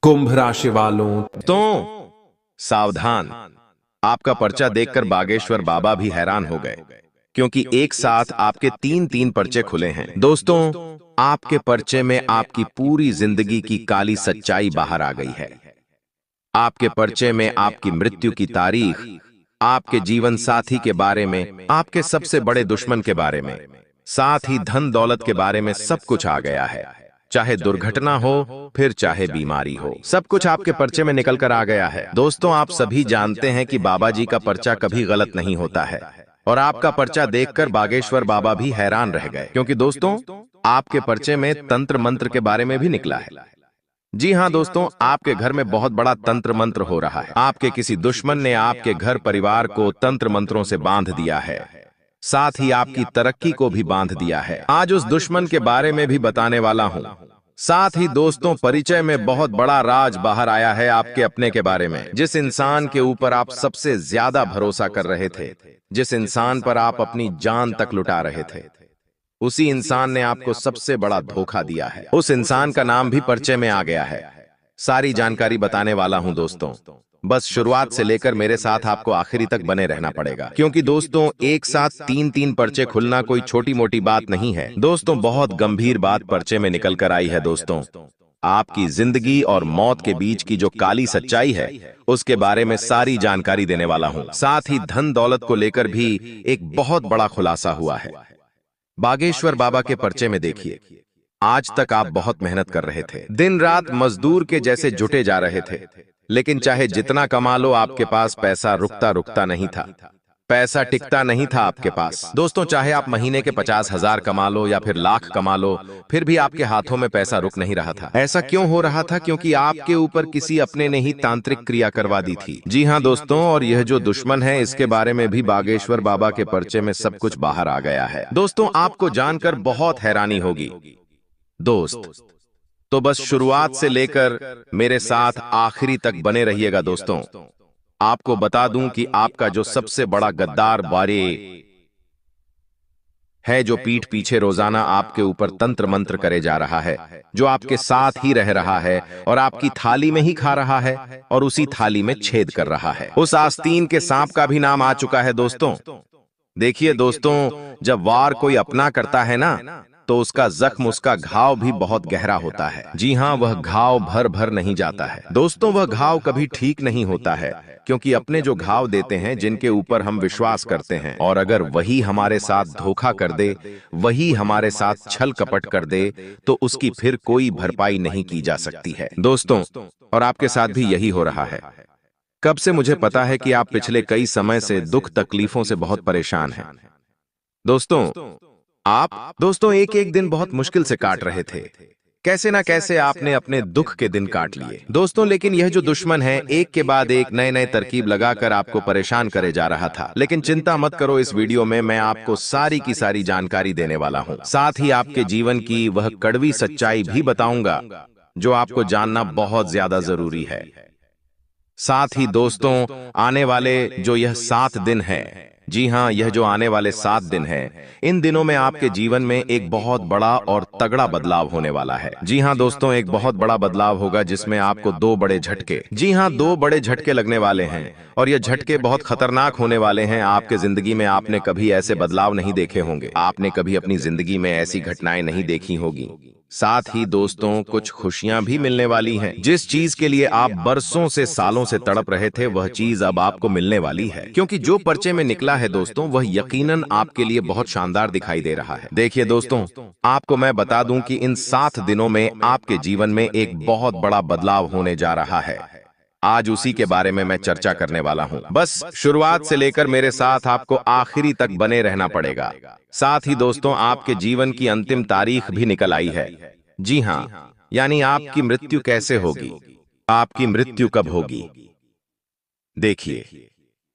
कुंभ राशि वालों, तो सावधान, आपका पर्चा देखकर बागेश्वर बाबा भी हैरान हो गए, क्योंकि एक साथ आपके तीन तीन पर्चे खुले हैं। दोस्तों, आपके पर्चे में आपकी पूरी जिंदगी की काली सच्चाई बाहर आ गई है। आपके पर्चे में आपकी मृत्यु की तारीख, आपके जीवन साथी के बारे में, आपके सबसे बड़े दुश्मन के बारे में, साथ ही धन दौलत के बारे में सब कुछ आ गया है। चाहे दुर्घटना हो, फिर चाहे बीमारी हो, सब कुछ आपके पर्चे में निकल कर आ गया है। दोस्तों, आप सभी जानते हैं कि बाबा जी का पर्चा कभी गलत नहीं होता है, और आपका पर्चा देखकर बागेश्वर बाबा भी हैरान रह गए, क्योंकि दोस्तों, आपके पर्चे में तंत्र मंत्र के बारे में भी निकला है। जी हाँ दोस्तों, आपके घर में बहुत बड़ा तंत्र मंत्र हो रहा है। आपके किसी दुश्मन ने आपके घर परिवार को तंत्र मंत्रों से बांध दिया है, साथ ही आपकी तरक्की को भी बांध दिया है। आज उस दुश्मन के बारे में भी बताने वाला हूँ। साथ ही दोस्तों, परिचय में बहुत बड़ा राज बाहर आया है आपके अपने के बारे में। जिस इंसान के ऊपर आप सबसे ज्यादा भरोसा कर रहे थे, जिस इंसान पर आप अपनी जान तक लुटा रहे थे, उसी इंसान ने आपको सबसे बड़ा धोखा दिया है। उस इंसान का नाम भी पर्चे में आ गया है। सारी जानकारी बताने वाला हूं दोस्तों, बस शुरुआत से लेकर मेरे साथ आपको आखिरी तक बने रहना पड़ेगा, क्योंकि दोस्तों, एक साथ तीन तीन पर्चे खुलना कोई छोटी मोटी बात नहीं है। दोस्तों, बहुत गंभीर बात पर्चे में निकल कर आई है। दोस्तों, आपकी जिंदगी और मौत के बीच की जो काली सच्चाई है, उसके बारे में सारी जानकारी देने वाला हूं। साथ ही धन दौलत को लेकर भी एक बहुत बड़ा खुलासा हुआ है। बागेश्वर बाबा के पर्चे में देखिए, आज तक आप बहुत मेहनत कर रहे थे, दिन रात मजदूर के जैसे जुटे जा रहे थे, लेकिन चाहे जितना कमा लो, आपके पास पैसा रुकता नहीं था, पैसा टिकता नहीं था आपके पास। दोस्तों, चाहे आप महीने के 50,000 कमा लो या फिर लाख कमा लो, फिर भी आपके हाथों में पैसा रुक नहीं रहा था। ऐसा क्यों हो रहा था? क्योंकि आपके ऊपर किसी अपने ने ही तांत्रिक क्रिया करवा दी थी। जी हाँ दोस्तों, और यह जो दुश्मन है, इसके बारे में भी बागेश्वर बाबा के पर्चे में सब कुछ बाहर आ गया है। दोस्तों, आपको जानकर बहुत हैरानी होगी दोस्त, तो बस शुरुआत से लेकर मेरे साथ आखिरी तक बने रहिएगा। दोस्तों, आपको बता दूं कि आपका जो सबसे बड़ा गद्दार बारे है, जो पीठ पीछे रोजाना आपके ऊपर तंत्र मंत्र करे जा रहा है, जो आपके साथ ही रह रहा है और आपकी थाली में ही खा रहा है और उसी थाली में छेद कर रहा है, उस आस्तीन के सांप का भी नाम आ चुका है। दोस्तों, देखिए दोस्तों, जब वार कोई अपना करता है ना, तो उसका जख्म, उसका घाव भी बहुत गहरा होता है। जी हाँ, वह घाव भर भर नहीं जाता है। दोस्तों, वह घाव कभी ठीक नहीं होता है, क्योंकि अपने जो घाव देते हैं, जिनके ऊपर हम विश्वास करते हैं, और अगर वही हमारे साथ धोखा कर दे, वही हमारे साथ छल कपट कर दे, तो उसकी फिर कोई भरपाई नहीं की जा सकती है। दोस्तों, और आपके साथ भी यही हो रहा है। कब से मुझे पता है कि आप पिछले कई समय से दुख तकलीफों से बहुत परेशान हैं। दोस्तों, एक एक दिन बहुत मुश्किल से काट रहे थे। कैसे ना कैसे आपने अपने दुख के दिन काट लिए दोस्तों, लेकिन यह जो दुश्मन है, एक के बाद एक नए नए तरकीब लगाकर आपको परेशान करे जा रहा था। लेकिन चिंता मत करो, इस वीडियो में मैं आपको सारी की सारी जानकारी देने वाला हूं। साथ ही आपके जीवन की वह कड़वी सच्चाई भी बताऊंगा, जो आपको जानना बहुत ज्यादा जरूरी है। साथ ही दोस्तों, आने वाले जो यह 7 दिन है, जी हाँ, यह जो आने वाले 7 दिन है, इन दिनों में आपके जीवन में एक बहुत बड़ा और तगड़ा बदलाव होने वाला है। जी हाँ दोस्तों, एक बहुत बड़ा बदलाव होगा, जिसमें आपको 2 बड़े झटके, जी हाँ, 2 बड़े झटके लगने वाले हैं, और यह झटके बहुत खतरनाक होने वाले हैं। आपके जिंदगी में आपने कभी ऐसे बदलाव नहीं देखे होंगे, आपने कभी अपनी जिंदगी में ऐसी घटनाएं नहीं देखी होगी। साथ ही दोस्तों, कुछ खुशियां भी मिलने वाली हैं। जिस चीज के लिए आप बरसों से, सालों से तड़प रहे थे, वह चीज अब आपको मिलने वाली है, क्योंकि जो पर्चे में निकला है दोस्तों, वह यकीनन आपके लिए बहुत शानदार दिखाई दे रहा है। देखिए दोस्तों, आपको मैं बता दूं कि इन 7 दिनों में आपके जीवन में एक बहुत बड़ा बदलाव होने जा रहा है। आज उसी के बारे में मैं चर्चा करने वाला हूं। बस शुरुआत से लेकर मेरे साथ आपको आखिरी तक बने रहना पड़ेगा। साथ ही दोस्तों, आपके जीवन की अंतिम तारीख भी निकल आई है। जी हाँ, यानी आपकी मृत्यु कैसे होगी, आपकी मृत्यु कब होगी। देखिए,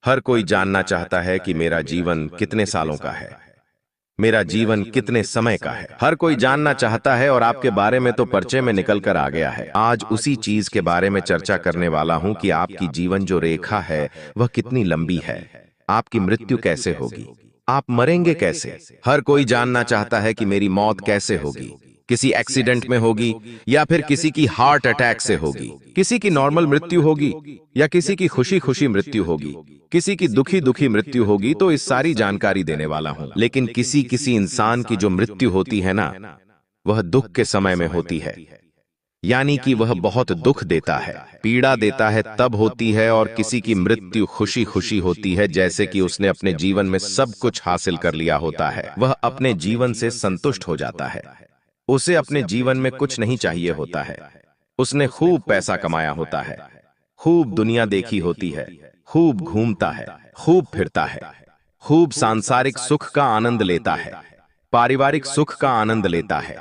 हर कोई जानना चाहता है कि मेरा जीवन कितने सालों का है, मेरा जीवन कितने समय का है। हर कोई जानना चाहता है, और आपके बारे में तो पर्चे में निकल कर आ गया है। आज उसी चीज के बारे में चर्चा करने वाला हूं कि आपकी जीवन जो रेखा है, वह कितनी लंबी है, आपकी मृत्यु कैसे होगी, आप मरेंगे कैसे। हर कोई जानना चाहता है कि मेरी मौत कैसे होगी, किसी एक्सीडेंट में होगी या फिर किसी की हार्ट अटैक से होगी, किसी की नॉर्मल मृत्यु होगी या किसी की खुशी खुशी मृत्यु होगी, किसी की दुखी दुखी मृत्यु होगी, तो इस सारी जानकारी देने वाला हूं। लेकिन किसी किसी इंसान की जो मृत्यु होती है ना, वह दुख के समय में होती है, यानी कि वह बहुत दुख देता है, पीड़ा देता है, तब होती है। और किसी की मृत्यु खुशी खुशी होती है, जैसे कि उसने अपने जीवन में सब कुछ हासिल कर लिया होता है, वह अपने जीवन से संतुष्ट हो जाता है, उसे अपने जीवन में कुछ नहीं चाहिए होता है, उसने खूब पैसा कमाया होता है, खूब दुनिया देखी होती है, खूब घूमता है, खूब फिरता है, खूब सांसारिक सुख का आनंद लेता है, पारिवारिक सुख का आनंद लेता है,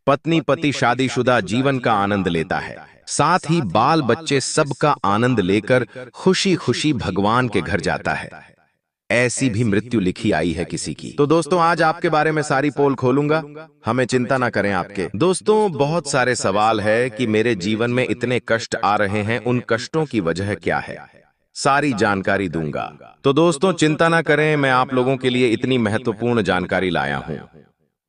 पत्नी पति शादीशुदा जीवन का आनंद लेता है, साथ ही बाल बच्चे सबका आनंद लेकर खुशी खुशी भगवान के घर जाता है। ऐसी भी मृत्यु लिखी आई है किसी की। तो दोस्तों, आज आपके बारे में सारी पोल खोलूंगा, हमें चिंता ना करें आपके। दोस्तों, बहुत सारे सवाल है कि मेरे जीवन में इतने कष्ट आ रहे हैं, उन कष्टों की वजह क्या है, सारी जानकारी दूंगा। तो दोस्तों, चिंता ना करें, मैं आप लोगों के लिए इतनी महत्वपूर्ण जानकारी लाया हूं।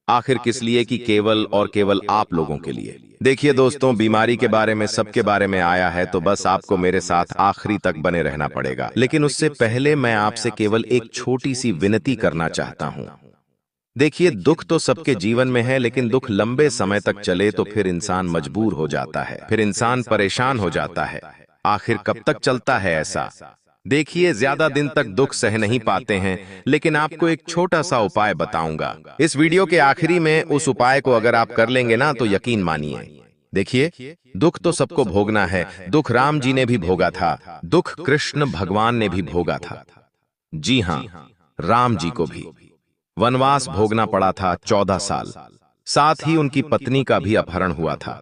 आखिर किस लिए? कि केवल और केवल आप लोगों के लिए। देखिए दोस्तों, बीमारी के बारे में सबके बारे में आया है, तो बस आपको मेरे साथ आखिरी तक बने रहना पड़ेगा। लेकिन उससे पहले मैं आपसे केवल एक छोटी सी विनती करना चाहता हूं। देखिए, दुख तो सबके जीवन में है, लेकिन दुख लंबे समय तक चले तो फिर इंसान मजबूर हो जाता है, फिर इंसान परेशान हो जाता है। आखिर कब तक चलता है ऐसा? देखिए, ज्यादा दिन तक दुख सह नहीं पाते हैं, लेकिन आपको एक छोटा सा उपाय बताऊंगा। इस वीडियो के आखिरी में उस उपाय को अगर आप कर लेंगे ना, तो यकीन मानिए। देखिए, दुख तो सबको भोगना है, दुख राम जी ने भी भोगा था, दुख कृष्ण भगवान ने भी भोगा था। जी हाँ, राम जी को भी वनवास भोगना पड़ा था 14 साल, साथ ही उनकी पत्नी का भी अपहरण हुआ था।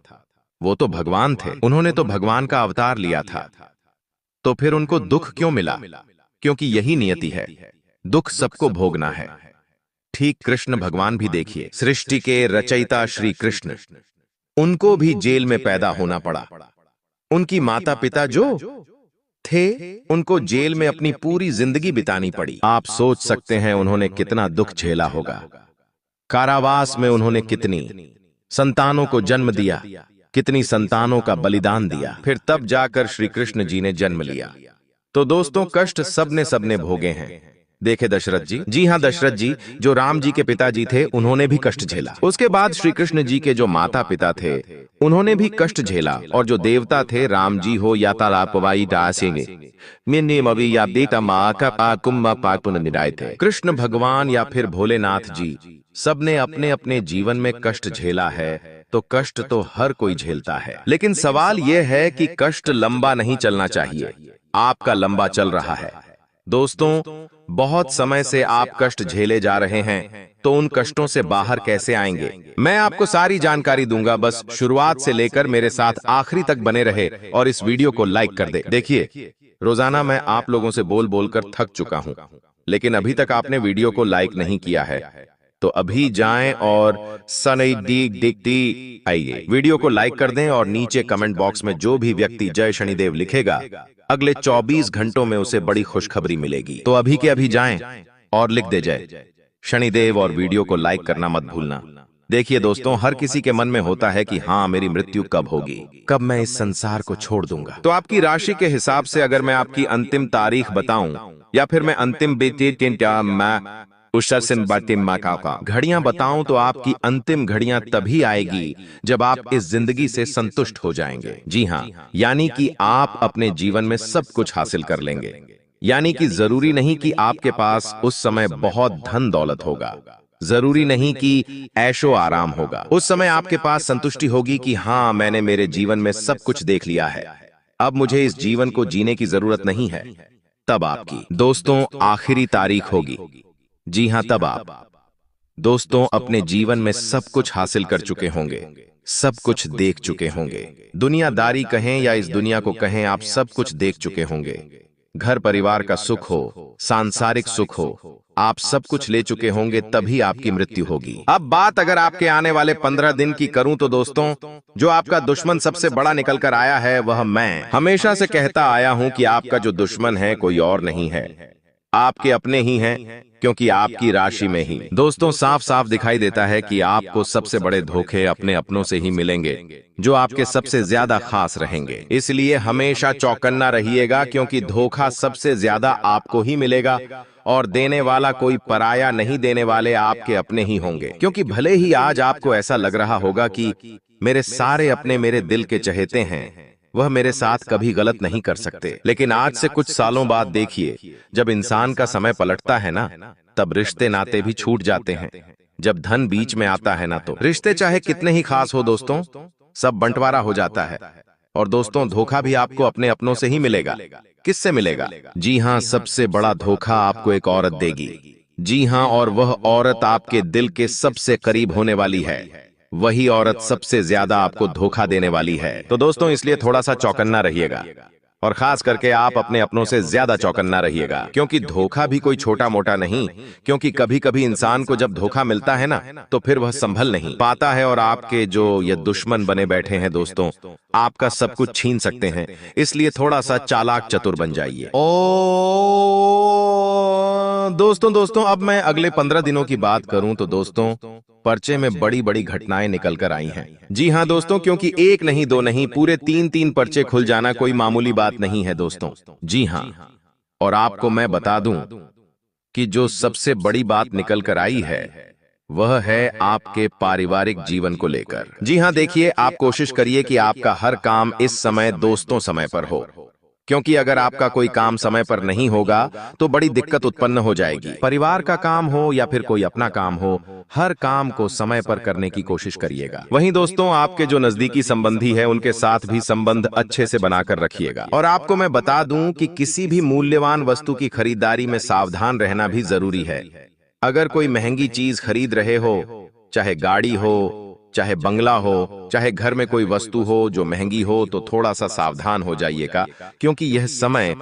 वो तो भगवान थे, उन्होंने तो भगवान का अवतार लिया था, तो फिर उनको दुख क्यों मिला? क्योंकि यही नियति है, दुख सबको भोगना है। ठीक कृष्ण भगवान भी देखिए, सृष्टि के रचयिता श्री कृष्ण, उनको भी जेल में पैदा होना पड़ा। उनकी माता पिता जो थे, उनको जेल में अपनी पूरी जिंदगी बितानी पड़ी। आप सोच सकते हैं उन्होंने कितना दुख झेला होगा। कारावास में उन्होंने कितनी संतानों को जन्म दिया, कितनी संतानों का बलिदान दिया, फिर तब जाकर श्री कृष्ण जी ने जन्म लिया। तो दोस्तों, कष्ट सबने भोगे हैं। देखे दशरथ जी, जी हाँ, दशरथ जी जो राम जी के पिताजी थे, उन्होंने भी कष्ट झेला। उसके बाद श्री कृष्ण जी के जो माता पिता थे, उन्होंने भी कष्ट झेला। और जो देवता थे, राम जी हो या तालापवाई डासेंगे मिन्नी मवी या बेटा माँ का पाकुम्मा पाकुन निराय थे, कृष्ण भगवान या फिर भोलेनाथ जी, सबने अपने अपने जीवन में कष्ट झेला है। तो कष्ट तो हर कोई झेलता है, लेकिन सवाल यह है कि कष्ट लंबा नहीं चलना चाहिए। आपका लंबा चल रहा है। दोस्तों, बहुत समय से आप कष्ट झेले जा रहे हैं, तो उन कष्टों से बाहर कैसे आएंगे? मैं आपको सारी जानकारी दूंगा, बस शुरुआत से लेकर मेरे साथ आखिरी तक बने रहे और इस वीडियो को लाइक कर दे। देखिए, रोजाना मैं आप लोगों से बोल बोलकर थक चुका हूं, लेकिन अभी तक आपने वीडियो को लाइक नहीं किया है, तो अभी जाएं और सनई डीग डिग डी आइए, वीडियो को लाइक कर दें और नीचे कमेंट बॉक्स में जो भी व्यक्ति जय शनिदेव लिखेगा, अगले 24 घंटों में उसे बड़ी खुशखबरी मिलेगी। तो अभी के अभी जाएं और लिख दे जय शनिदेव और वीडियो को लाइक करना मत भूलना। देखिए दोस्तों, हर किसी के मन में होता है कि हाँ, मेरी मृत्यु कब होगी, कब मैं इस संसार को छोड़ दूंगा। तो आपकी राशि के हिसाब से अगर मैं आपकी अंतिम तारीख बताऊं, या फिर मैं अंतिम घड़ियां बताऊं, तो आपकी अंतिम घड़ियां तभी आएगी जब आप इस जिंदगी से संतुष्ट हो जाएंगे। जी हाँ, यानी कि आप अपने जीवन में सब कुछ हासिल कर लेंगे। यानी कि जरूरी नहीं कि आपके पास उस समय बहुत धन दौलत होगा, जरूरी नहीं कि ऐशो आराम होगा। उस समय आपके पास संतुष्टि होगी कि हाँ, मैंने मेरे जीवन में सब कुछ देख लिया है, अब मुझे इस जीवन को जीने की जरूरत नहीं है। तब आपकी दोस्तों आखिरी तारीख होगी। जी हाँ, तब आप दोस्तों अपने जीवन में सब कुछ हासिल कर चुके होंगे, सब कुछ देख चुके होंगे। दुनियादारी कहें या इस दुनिया को कहें, आप सब कुछ देख चुके होंगे। घर परिवार का सुख हो, सांसारिक सुख हो, आप सब कुछ ले चुके होंगे, तभी आपकी मृत्यु होगी। अब बात अगर आपके आने वाले 15 दिन की करूं, तो दोस्तों, जो आपका दुश्मन सबसे बड़ा निकल कर आया है, वह मैं हमेशा से कहता आया हूं कि आपका जो दुश्मन है कोई और नहीं है, आपके अपने ही हैं, क्योंकि आपकी राशि में ही। दोस्तों, साफ साफ दिखाई देता है कि आपको सबसे बड़े धोखे अपने अपनों से ही मिलेंगे, जो आपके सबसे ज्यादा खास रहेंगे। इसलिए हमेशा चौकन्ना रहिएगा, क्योंकि धोखा सबसे ज्यादा आपको ही मिलेगा और देने वाला कोई पराया नहीं, देने वाले आपके अपने ही होंगे। क्योंकि भले ही आज आपको ऐसा लग रहा होगा कि मेरे सारे अपने मेरे दिल के चहेते हैं, वह मेरे साथ कभी गलत नहीं कर सकते, लेकिन आज से कुछ सालों बाद देखिए, जब इंसान का समय पलटता है ना, तब रिश्ते नाते भी छूट जाते हैं। जब धन बीच में आता है ना, तो रिश्ते चाहे कितने ही खास हो दोस्तों, सब बंटवारा हो जाता है। और दोस्तों, धोखा भी आपको अपने अपनों से ही मिलेगा। किससे मिलेगा? जी हाँ, सबसे बड़ा धोखा आपको एक औरत देगी। जी हाँ, और वह औरत आपके दिल के सबसे करीब होने वाली है। वही औरत सबसे ज्यादा आपको धोखा देने वाली है। तो दोस्तों, इसलिए थोड़ा सा चौकन्ना रहिएगा, और खास करके आप अपने अपनों से ज्यादा चौकन्ना रहिएगा, क्योंकि धोखा भी कोई छोटा मोटा नहीं। क्योंकि कभी कभी इंसान को जब धोखा मिलता है ना, तो फिर वह संभल नहीं पाता है, और आपके जो ये दुश्मन बने बैठे हैं दोस्तों, आपका सब कुछ छीन सकते हैं। इसलिए थोड़ा सा चालाक चतुर बन जाइए। ओ दोस्तों, अब मैं अगले 15 दिनों की बात करूं तो दोस्तों, पर्चे में बड़ी बड़ी घटनाएं निकल कर आई हैं। जी हाँ दोस्तों, क्योंकि एक नहीं, दो नहीं, पूरे तीन तीन पर्चे खुल जाना कोई मामूली बात नहीं है दोस्तों। जी हाँ, और आपको मैं बता दूं कि जो सबसे बड़ी बात निकल कर आई है, वह है आपके पारिवारिक जीवन को लेकर। जी हाँ, देखिए, आप कोशिश करिए कि आपका हर काम इस समय दोस्तों समय पर हो, क्योंकि अगर आपका कोई काम समय पर नहीं होगा तो बड़ी दिक्कत उत्पन्न हो जाएगी। परिवार का काम हो या फिर कोई अपना काम हो, हर काम को समय पर करने की कोशिश करिएगा। वहीं दोस्तों, आपके जो नजदीकी संबंधी है, उनके साथ भी संबंध अच्छे से बनाकर रखिएगा। और आपको मैं बता दूं कि किसी भी मूल्यवान वस्तु की खरीदारी में सावधान रहना भी जरूरी है। अगर कोई महंगी चीज खरीद रहे हो, चाहे गाड़ी हो, चाहे बंगला हो, चाहे घर में कोई वस्तु हो जो महंगी हो, तो थोड़ा सा सावधान हो जाइएगा, क्योंकि यह समय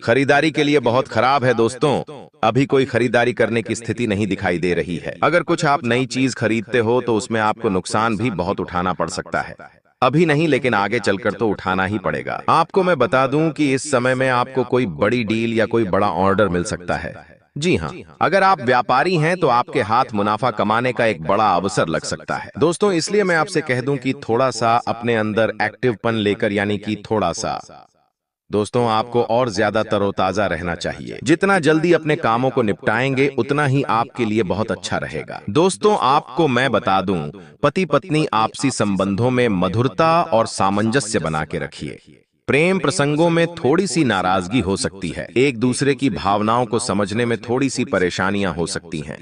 खरीदारी के लिए बहुत खराब है दोस्तों। अभी कोई खरीदारी करने की स्थिति नहीं दिखाई दे रही है। अगर कुछ आप नई चीज खरीदते हो तो उसमें आपको नुकसान भी बहुत उठाना पड़ सकता है। अभी नहीं, लेकिन आगे चलकर तो उठाना ही पड़ेगा। आपको मैं बता दूं कि इस समय में आपको कोई बड़ी डील या कोई बड़ा ऑर्डर मिल सकता है। जी हाँ, अगर आप व्यापारी हैं तो आपके हाथ मुनाफा कमाने का एक बड़ा अवसर लग सकता है दोस्तों। इसलिए मैं आपसे कह दूं कि थोड़ा सा अपने अंदर एक्टिवपन लेकर, यानी कि थोड़ा सा दोस्तों, आपको और ज्यादा तरोताजा रहना चाहिए। जितना जल्दी अपने कामों को निपटाएंगे, उतना ही आपके लिए बहुत अच्छा रहेगा। दोस्तों, आपको मैं बता दूं, पति पत्नी आपसी संबंधों में मधुरता और सामंजस्य बना के रखिए। प्रेम प्रसंगों में थोड़ी सी नाराजगी हो सकती है, एक दूसरे की भावनाओं को समझने में थोड़ी सी परेशानियां हो सकती हैं।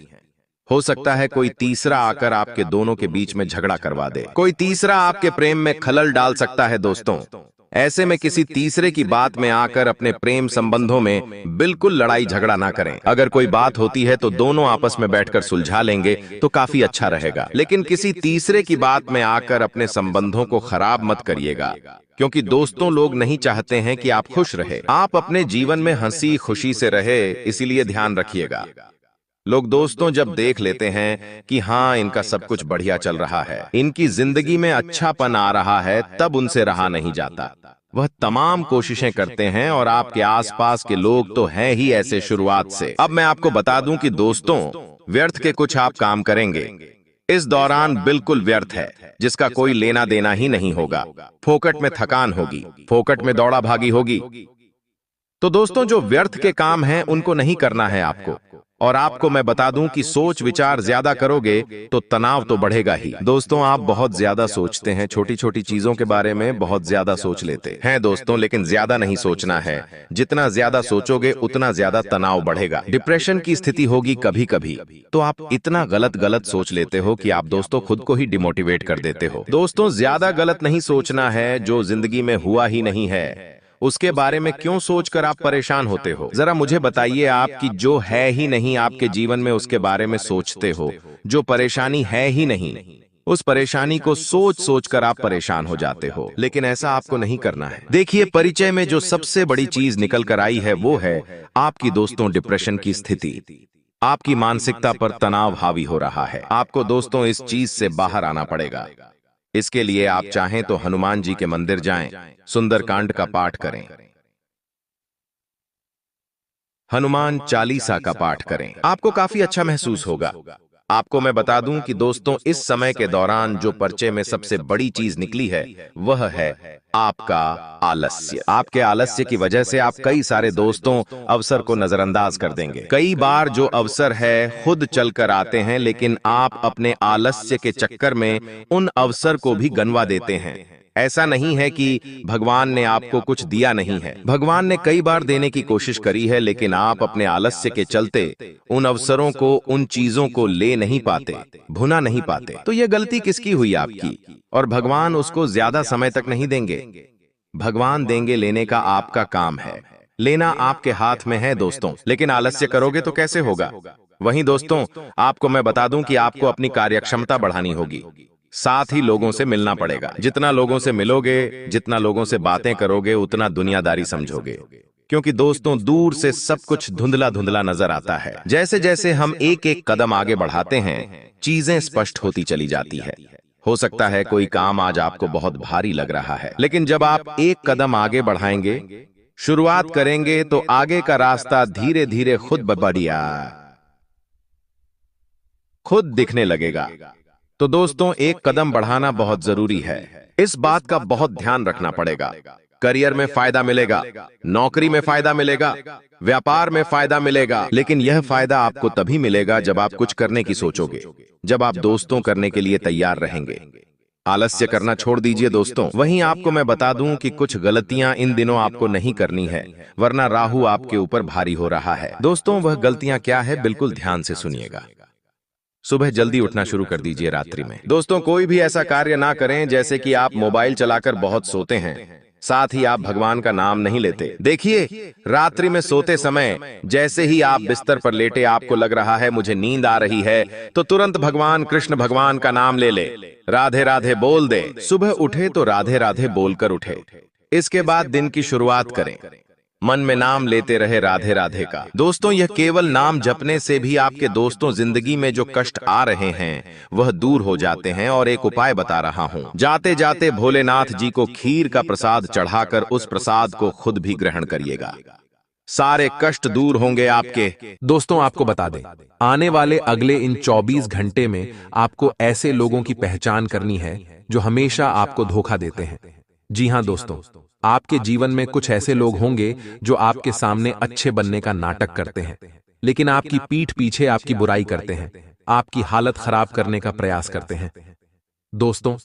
हो सकता है कोई तीसरा आकर आपके दोनों के बीच में झगड़ा करवा दे। कोई तीसरा आपके प्रेम में खलल डाल सकता है दोस्तों। ऐसे में किसी तीसरे की बात में आकर अपने प्रेम संबंधों में बिल्कुल लड़ाई झगड़ा ना करें। अगर कोई बात होती है तो दोनों आपस में बैठकर सुलझा लेंगे तो काफी अच्छा रहेगा। लेकिन किसी तीसरे की बात में आकर अपने संबंधों को खराब मत करिएगा, क्योंकि दोस्तों, लोग नहीं चाहते हैं कि आप खुश रहे। आप अपने जीवन में हंसी खुशी से रहे, इसीलिए ध्यान रखिएगा। लोग दोस्तों जब देख लेते हैं कि हाँ, इनका सब कुछ बढ़िया चल रहा है, इनकी जिंदगी में अच्छापन आ रहा है, तब उनसे रहा नहीं जाता। वह तमाम कोशिशें करते हैं, और आपके आसपास के लोग तो हैं ही ऐसे शुरुआत से। अब मैं आपको बता दूं कि दोस्तों, व्यर्थ के कुछ आप काम करेंगे इस दौरान, बिल्कुल व्यर्थ है, जिसका कोई लेना देना ही नहीं होगा। फोकट में थकान होगी, फोकट में दौड़ा भागी होगी। तो दोस्तों, जो व्यर्थ के काम हैं उनको नहीं करना है आपको। और आपको मैं बता दूं कि सोच विचार ज्यादा करोगे तो तनाव तो बढ़ेगा ही। दोस्तों, आप बहुत ज्यादा सोचते हैं, छोटी छोटी चीजों के बारे में बहुत ज्यादा सोच लेते हैं दोस्तों, लेकिन ज्यादा नहीं सोचना है। जितना ज्यादा सोचोगे उतना ज्यादा तनाव बढ़ेगा, डिप्रेशन की स्थिति होगी कभी कभी। तो आप इतना गलत गलत सोच लेते हो कि आप दोस्तों खुद को ही डिमोटिवेट कर देते हो। दोस्तों, ज्यादा गलत नहीं सोचना है। जो जिंदगी में हुआ ही नहीं है उसके बारे में क्यों सोचकर आप परेशान होते हो? जरा मुझे बताइए, आप कि जो है ही नहीं आपके जीवन में उसके बारे में सोचते हो। जो परेशानी है ही नहीं, उस परेशानी को सोच सोच कर आप परेशान हो जाते हो। लेकिन ऐसा आपको नहीं करना है। देखिए, परिचय में जो सबसे बड़ी चीज निकल कर आई है वो है आपकी दोस्तों डिप्रेशन की स्थिति। आपकी मानसिकता पर तनाव हावी हो रहा है। आपको दोस्तों इस चीज से बाहर आना पड़ेगा। इसके लिए आप चाहें तो हनुमान जी के मंदिर जाएं, सुंदरकांड का पाठ करें। हनुमान चालीसा का पाठ करें। आपको काफी अच्छा महसूस होगा। आपको मैं बता दूं कि दोस्तों, इस समय के दौरान जो पर्चे में सबसे बड़ी चीज निकली है वह है आपका आलस्य। आपके आलस्य की वजह से आप कई सारे दोस्तों अवसर को नजरअंदाज कर देंगे। कई बार जो अवसर है खुद चलकर आते हैं, लेकिन आप अपने आलस्य के चक्कर में उन अवसर को भी गंवा देते हैं। ऐसा नहीं है कि भगवान ने आपको कुछ दिया नहीं है, भगवान ने कई बार देने की कोशिश करी है, लेकिन आप अपने आलस्य के चलते उन अवसरों को, उन चीजों को ले नहीं पाते, भुना नहीं पाते। तो यह गलती किसकी हुई? आपकी। और भगवान उसको ज्यादा समय तक नहीं देंगे। भगवान देंगे, लेने का आपका काम है। लेना आपके हाथ में है दोस्तों, लेकिन आलस्य करोगे तो कैसे होगा? वहीं दोस्तों, आपको मैं बता दूं कि आपको अपनी कार्यक्षमता बढ़ानी होगी। साथ ही लोगों से मिलना पड़ेगा। जितना लोगों से मिलोगे, जितना लोगों से बातें करोगे, उतना दुनियादारी समझोगे। क्योंकि दोस्तों, दूर से सब कुछ धुंधला धुंधला नजर आता है। जैसे जैसे हम एक एक कदम आगे बढ़ाते हैं, चीजें स्पष्ट होती चली जाती है। हो सकता है कोई काम आज आपको बहुत भारी लग रहा है, लेकिन जब आप एक कदम आगे बढ़ाएंगे, शुरुआत करेंगे, तो आगे का रास्ता धीरे धीरे खुद बढ़िया खुद दिखने लगेगा। तो दोस्तों, एक कदम बढ़ाना बहुत जरूरी है। इस बात का बहुत ध्यान रखना पड़ेगा। करियर में फायदा मिलेगा, नौकरी में फायदा मिलेगा, व्यापार में फायदा मिलेगा, लेकिन यह फायदा आपको तभी मिलेगा जब आप कुछ करने की सोचोगे, जब आप दोस्तों करने के लिए तैयार रहेंगे। आलस्य करना छोड़ दीजिए दोस्तों। वहीं आपको मैं बता दूं कि कुछ गलतियां इन दिनों आपको नहीं करनी है, वरना राहु आपके ऊपर भारी हो रहा है। दोस्तों, वह गलतियां क्या है, बिल्कुल ध्यान से सुनिएगा। सुबह जल्दी उठना शुरू कर दीजिए रात्रि में। दोस्तों, कोई भी ऐसा कार्य ना करें जैसे कि आप मोबाइल चलाकर बहुत सोते हैं, साथ ही आप भगवान का नाम नहीं लेते। देखिए, रात्रि में सोते समय जैसे ही आप बिस्तर पर लेटे, आपको लग रहा है मुझे नींद आ रही है, तो तुरंत भगवान कृष्ण भगवान का नाम ले ले, राधे राधे बोल दे। सुबह उठे तो राधे राधे बोलकर उठे। इसके बाद दिन की शुरुआत करें। मन में नाम लेते रहे राधे राधे का। दोस्तों, यह केवल नाम जपने से भी आपके दोस्तों जिंदगी में जो कष्ट आ रहे हैं वह दूर हो जाते हैं। और एक उपाय बता रहा हूं, जाते जाते भोलेनाथ जी को खीर का प्रसाद चढ़ाकर उस प्रसाद को खुद भी ग्रहण करिएगा। सारे कष्ट दूर होंगे आपके। दोस्तों, आपको बता दें, आने वाले अगले इन 24 घंटे में आपको ऐसे लोगों की पहचान करनी है जो हमेशा आपको धोखा देते हैं। जी हां दोस्तों, आपके जीवन में कुछ ऐसे लोग होंगे जो आपके सामने अच्छे बनने का नाटक करते हैं, लेकिन आपकी पीठ पीछे आपकी बुराई करते हैं, आपकी हालत खराब करने का प्रयास करते हैं। दोस्तों,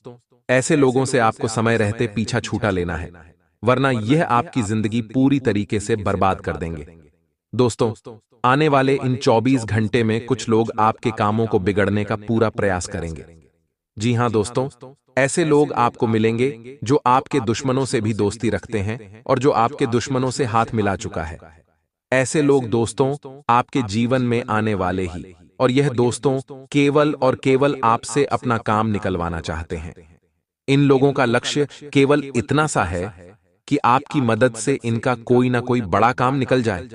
ऐसे लोगों से आपको समय रहते पीछा छूटा लेना है, वरना यह आपकी जिंदगी पूरी तरीके से बर्बाद कर देंगे। दोस्तों, आने वाले इन 24 घंटे में कुछ लोग आपके कामों को बिगड़ने का पूरा प्रयास करेंगे। जी हां दोस्तों, ऐसे लोग आपको मिलेंगे जो आपके दुश्मनों से भी दोस्ती रखते हैं और जो आपके दुश्मनों से हाथ मिला चुका है। ऐसे लोग दोस्तों आपके जीवन में आने वाले ही, और यह दोस्तों केवल और केवल आपसे अपना काम निकलवाना चाहते हैं। इन लोगों का लक्ष्य केवल इतना सा है कि आपकी मदद से इनका कोई ना कोई बड़ा काम निकल जाए।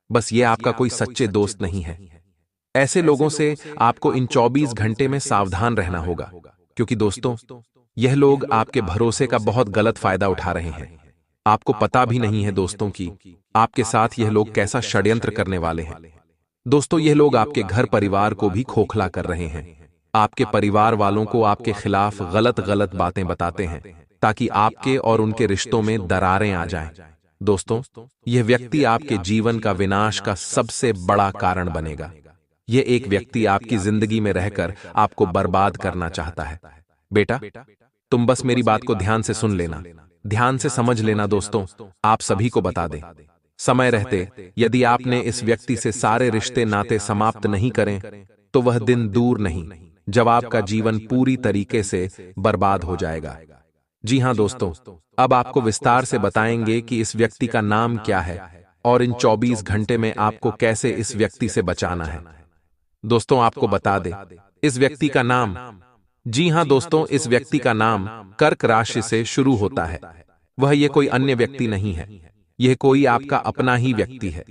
बस ये आपका कोई सच्चे दोस्त नहीं है। ऐसे लोगों से आपको इन 24 घंटे में सावधान रहना होगा, क्योंकि दोस्तों यह लोग आपके भरोसे का बहुत गलत फायदा उठा रहे हैं। आपको पता भी नहीं है दोस्तों कि आपके साथ यह लोग कैसा षड्यंत्र करने वाले हैं। दोस्तों, यह लोग आपके घर परिवार को भी खोखला कर रहे हैं। आपके परिवार वालों को आपके खिलाफ गलत गलत बातें बताते हैं ताकि आपके और उनके रिश्तों में दरारें आ जाएं। दोस्तों, यह व्यक्ति आपके जीवन का विनाश का सबसे बड़ा कारण बनेगा। यह एक व्यक्ति आपकी जिंदगी में रहकर आपको बर्बाद करना चाहता है। बेटा, तुम बस मेरी बात को ध्यान से सुन लेना, ध्यान से समझ लेना। दोस्तों, आप सभी को बता दें, समय रहते यदि आपने इस व्यक्ति से सारे रिश्ते नाते समाप्त नहीं करें तो वह दिन दूर नहीं जब आपका जीवन पूरी तरीके से बर्बाद हो जाएगा। जी हां दोस्तों, अब आपको विस्तार से बताएंगे कि इस व्यक्ति का नाम क्या है और इन 24 घंटे में आपको कैसे इस व्यक्ति से बचाना है। दोस्तों, आपको बता दें, इस व्यक्ति का नाम, जी हां दोस्तों, इस व्यक्ति का नाम कर्क राशि से शुरू होता है। वह ये कोई अन्य व्यक्ति नहीं है, यह कोई आपका अपना ही व्यक्ति है।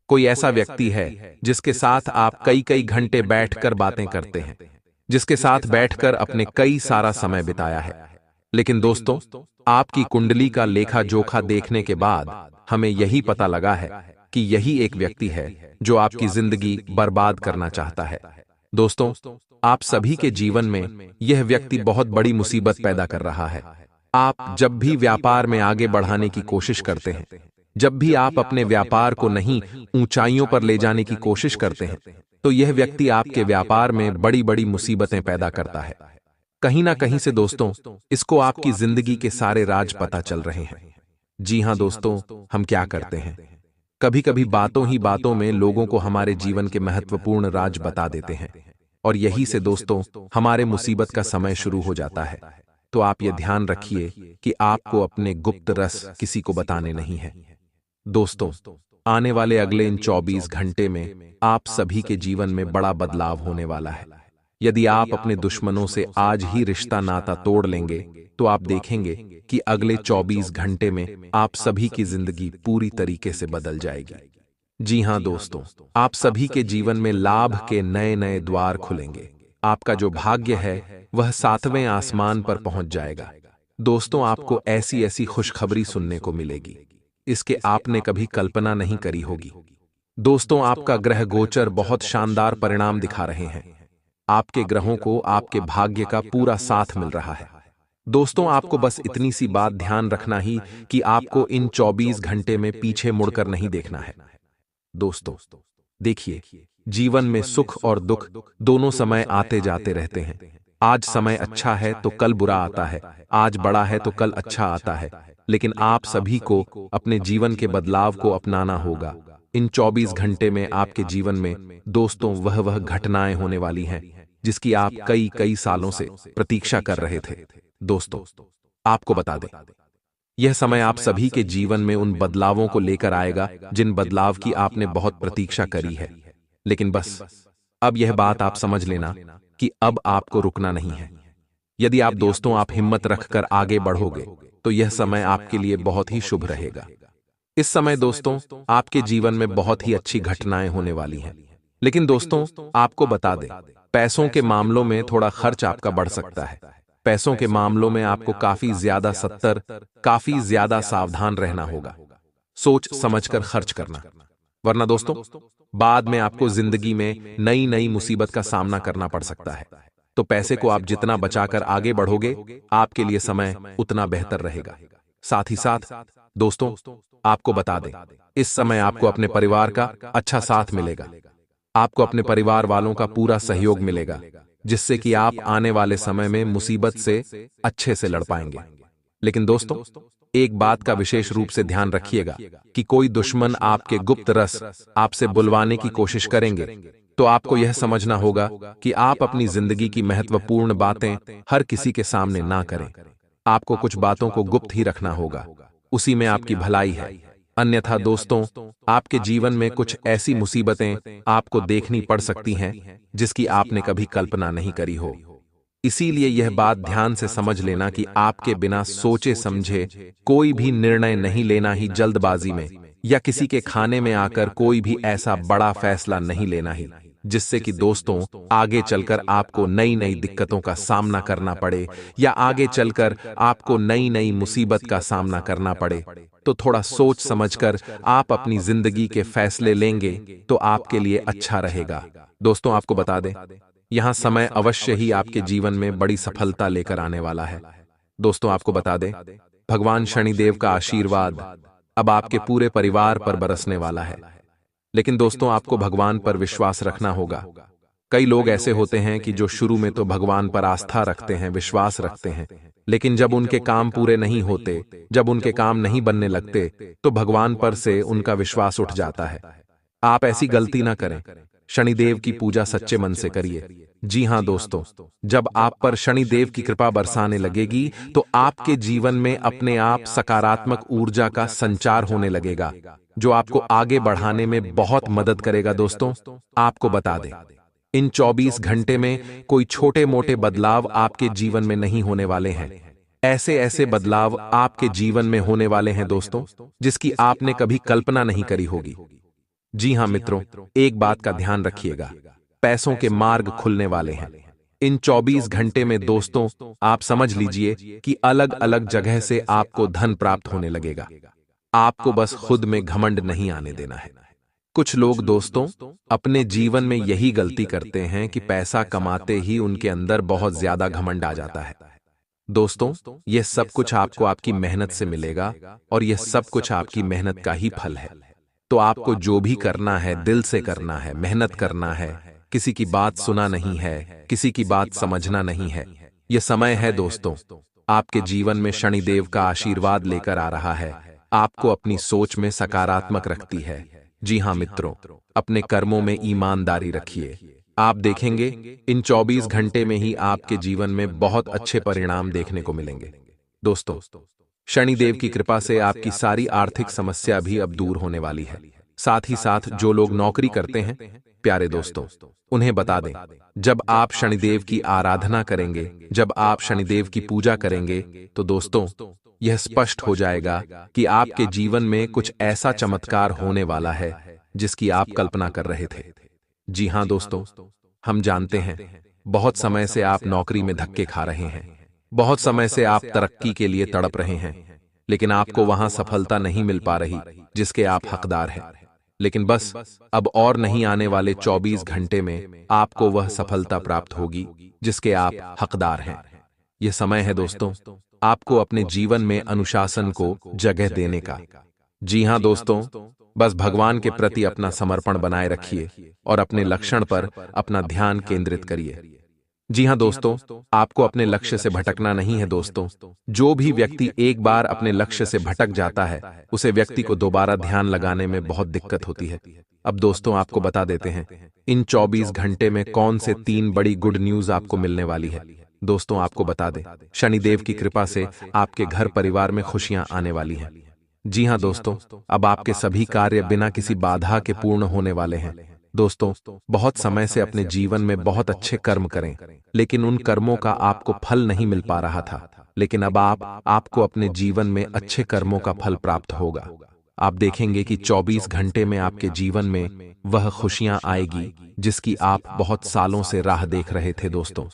कोई ऐसा व्यक्ति है जिसके साथ आप कई कई घंटे बैठकर बातें करते हैं, जिसके साथ बैठकर अपने कई सारा समय बिताया है। लेकिन दोस्तों, आपकी कुंडली का लेखा जोखा देखने के बाद हमें यही पता लगा है कि यही एक व्यक्ति है जो आपकी जिंदगी बर्बाद करना चाहता है। दोस्तों, आप सभी के जीवन में यह व्यक्ति बहुत बड़ी मुसीबत पैदा कर रहा है। आप जब भी व्यापार में आगे बढ़ाने की कोशिश करते हैं, जब भी आप अपने व्यापार को नहीं ऊंचाइयों पर ले जाने की कोशिश करते हैं, तो यह व्यक्ति आपके व्यापार में बड़ी बड़ी मुसीबतें पैदा करता है। कहीं ना कहीं से दोस्तों, इसको आपकी जिंदगी के सारे राज पता चल रहे हैं। जी हां दोस्तों, हम क्या करते हैं, कभी कभी बातों ही बातों में लोगों को हमारे जीवन के महत्वपूर्ण राज बता देते हैं, और यही से दोस्तों हमारे मुसीबत का समय शुरू हो जाता है। तो आप ये ध्यान रखिए कि आपको अपने गुप्त रस किसी को बताने नहीं है। दोस्तों, आने वाले अगले इन 24 घंटे में आप सभी के जीवन में बड़ा बदलाव होने वाला है। यदि आप अपने दुश्मनों से आज ही रिश्ता नाता तोड़ लेंगे, तो आप देखेंगे कि अगले 24 घंटे में आप सभी की जिंदगी पूरी तरीके से बदल जाएगी। जी हां दोस्तों, आप सभी के जीवन में लाभ के नए नए द्वार खुलेंगे। आपका जो भाग्य है वह 7वें आसमान पर पहुंच जाएगा। दोस्तों, आपको ऐसी ऐसी खुशखबरी सुनने को मिलेगी, इसके आपने कभी कल्पना नहीं करी होगी। दोस्तों, आपका ग्रह गोचर बहुत शानदार परिणाम दिखा रहे हैं। आपके ग्रहों को आपके भाग्य का पूरा साथ मिल रहा है। दोस्तों, आपको बस इतनी सी बात ध्यान रखना ही कि आपको इन 24 घंटे में पीछे मुड़कर नहीं देखना है। दोस्तों, देखिए, जीवन में सुख और दुख दोनों समय आते जाते रहते हैं। आज समय अच्छा है तो कल बुरा आता है, आज बड़ा है तो कल अच्छा आता है। लेकिन आप सभी को अपने जीवन के बदलाव को अपनाना होगा। इन 24 घंटे में आपके जीवन में दोस्तों वह घटनाएं होने वाली हैं जिसकी आप कई कई सालों से प्रतीक्षा कर रहे थे। दोस्तों, आपको बता दें, यह समय आप सभी के जीवन में उन बदलावों को लेकर आएगा जिन बदलाव की आपने बहुत प्रतीक्षा करी है। लेकिन बस अब यह बात आप समझ लेना कि अब आपको रुकना नहीं है। यदि आप दोस्तों आप हिम्मत रखकर आगे बढ़ोगे तो यह समय आपके लिए बहुत ही शुभ रहेगा। इस समय दोस्तों आपके जीवन में बहुत ही अच्छी घटनाएं होने वाली हैं। लेकिन दोस्तों, आपको बता दें, पैसों के मामलों में थोड़ा खर्च आपका बढ़ सकता है। पैसों के मामलों में आपको काफी ज्यादा सावधान रहना होगा। सोच समझकर खर्च करना, वरना दोस्तों बाद में आपको जिंदगी में नई नई मुसीबत का सामना करना पड़ सकता है। तो पैसे को आप जितना बचाकर आगे बढ़ोगे, आपके लिए समय उतना बेहतर रहेगा। साथ ही साथ दोस्तों, आपको बता दें, इस समय आपको अपने परिवार का अच्छा साथ मिलेगा। आपको अपने परिवार वालों का पूरा सहयोग मिलेगा, जिससे कि आप आने वाले समय में मुसीबत से अच्छे से लड़ पाएंगे। लेकिन दोस्तों, एक बात का विशेष रूप से ध्यान रखिएगा कि कोई दुश्मन आपके गुप्त रस आपसे बुलवाने की कोशिश करेंगे, तो आपको यह समझना होगा कि आप अपनी जिंदगी की महत्वपूर्ण बातें हर किसी के सामने ना करें। आपको कुछ बातों को गुप्त ही रखना होगा, उसी में आपकी भलाई है। अन्यथा दोस्तों, आपके जीवन में कुछ ऐसी मुसीबतें आपको देखनी पड़ सकती हैं जिसकी आपने कभी कल्पना नहीं करी हो। इसीलिए यह बात ध्यान से समझ लेना कि आपके बिना सोचे समझे कोई भी निर्णय नहीं लेना ही जल्दबाजी में, या किसी के खाने में आकर कोई भी ऐसा बड़ा फैसला नहीं लेना ही जिससे कि दोस्तों आगे चलकर आपको नई नई दिक्कतों का सामना करना पड़े, या आगे चलकर आपको नई नई मुसीबत का सामना करना पड़े। तो थोड़ा सोच समझकर आप अपनी जिंदगी के फैसले लेंगे तो आपके लिए अच्छा रहेगा। दोस्तों, आपको बता दें, यहां समय अवश्य ही आपके जीवन में बड़ी सफलता लेकर आने वाला है। दोस्तों, आपको बता दें, भगवान शनिदेव का आशीर्वाद अब आपके पूरे परिवार पर बरसने वाला है। लेकिन दोस्तों, आपको भगवान पर विश्वास रखना होगा। कई लोग ऐसे होते हैं कि जो शुरू में तो भगवान पर आस्था रखते हैं, विश्वास रखते हैं, लेकिन जब उनके काम पूरे नहीं होते, जब उनके काम नहीं बनने लगते, तो भगवान पर से उनका विश्वास उठ जाता है। आप ऐसी गलती ना करें। शनिदेव की पूजा सच्चे मन से करिए। जी हां दोस्तों, जब आप पर शनिदेव की कृपा बरसाने लगेगी तो आपके जीवन में अपने आप सकारात्मक ऊर्जा का संचार होने लगेगा, जो आपको आगे बढ़ाने में बहुत मदद करेगा। दोस्तों, आपको बता दें, इन 24 घंटे में कोई छोटे मोटे बदलाव आपके जीवन में नहीं होने वाले हैं। ऐसे ऐसे बदलाव आपके जीवन में होने वाले हैं दोस्तों, जिसकी आपने कभी कल्पना नहीं करी होगी। जी हां मित्रों, एक बात का ध्यान रखिएगा, पैसों के मार्ग खुलने वाले हैं। इन 24 घंटे में दोस्तों आप समझ लीजिए कि अलग अलग जगह से आपको धन प्राप्त होने लगेगा। आपको बस खुद में घमंड नहीं आने देना है। कुछ लोग दोस्तों अपने जीवन में यही गलती करते हैं कि पैसा कमाते ही उनके अंदर बहुत ज्यादा घमंड आ जाता है। दोस्तों यह सब कुछ आपको आपकी मेहनत से मिलेगा और यह सब कुछ आपकी मेहनत का ही फल है। तो आपको जो भी करना है दिल से करना है, मेहनत करना है, किसी की बात सुना नहीं है, किसी की बात समझना नहीं है। यह समय है दोस्तों आपके जीवन में शनिदेव का आशीर्वाद लेकर आ रहा है, आपको अपनी सोच में सकारात्मक रखती है। जी हां मित्रों, अपने कर्मों में ईमानदारी रखिए। आप देखेंगे इन 24 घंटे में ही आपके जीवन में बहुत अच्छे परिणाम देखने को मिलेंगे। दोस्तों शनिदेव की कृपा से आपकी सारी आर्थिक समस्या भी अब दूर होने वाली है। साथ ही साथ जो लोग नौकरी करते हैं प्यारे दोस्तों उन्हें बता दें, जब आप शनिदेव की आराधना करेंगे, जब आप शनिदेव की पूजा करेंगे तो दोस्तों यह स्पष्ट हो जाएगा कि आपके जीवन में कुछ ऐसा चमत्कार होने वाला है जिसकी आप कल्पना कर रहे थे। जी हां दोस्तों, हम जानते हैं बहुत समय से आप नौकरी में धक्के खा रहे हैं, बहुत समय से आप तरक्की के लिए तड़प रहे हैं, लेकिन आपको वहां सफलता नहीं मिल पा रही जिसके आप हकदार हैं। लेकिन बस अब और नहीं आने वाले 24 घंटे में आपको वह सफलता प्राप्त होगी जिसके आप हकदार हैं। यह समय है दोस्तों आपको अपने जीवन में अनुशासन को जगह देने का। जी हां दोस्तों, बस भगवान के प्रति अपना समर्पण बनाए रखिए और अपने लक्ष्य पर अपना ध्यान केंद्रित करिए। जी हां दोस्तों, आपको अपने लक्ष्य से भटकना नहीं है दोस्तों। जो भी व्यक्ति एक बार अपने लक्ष्य से भटक जाता है उसे व्यक्ति को दोबारा ध्यान लगाने में बहुत दिक्कत होती है। अब दोस्तों आपको बता देते हैं इन 24 घंटे में कौन से 3 बड़ी गुड न्यूज आपको मिलने वाली है। दोस्तों आपको बता दें, शनिदेव की कृपा से आपके घर परिवार में खुशियां आने वाली हैं। जी हां दोस्तों, अब आपके सभी कार्य बिना किसी बाधा के पूर्ण होने वाले हैं। दोस्तों बहुत समय से अपने जीवन में बहुत अच्छे कर्म करें, लेकिन उन कर्मों का आपको फल नहीं मिल पा रहा था, लेकिन अब आपको अपने जीवन में अच्छे कर्मों का फल प्राप्त होगा। आप देखेंगे कि 24 घंटे में आपके जीवन में वह खुशियां आएगी जिसकी आप बहुत सालों से राह देख रहे थे। दोस्तों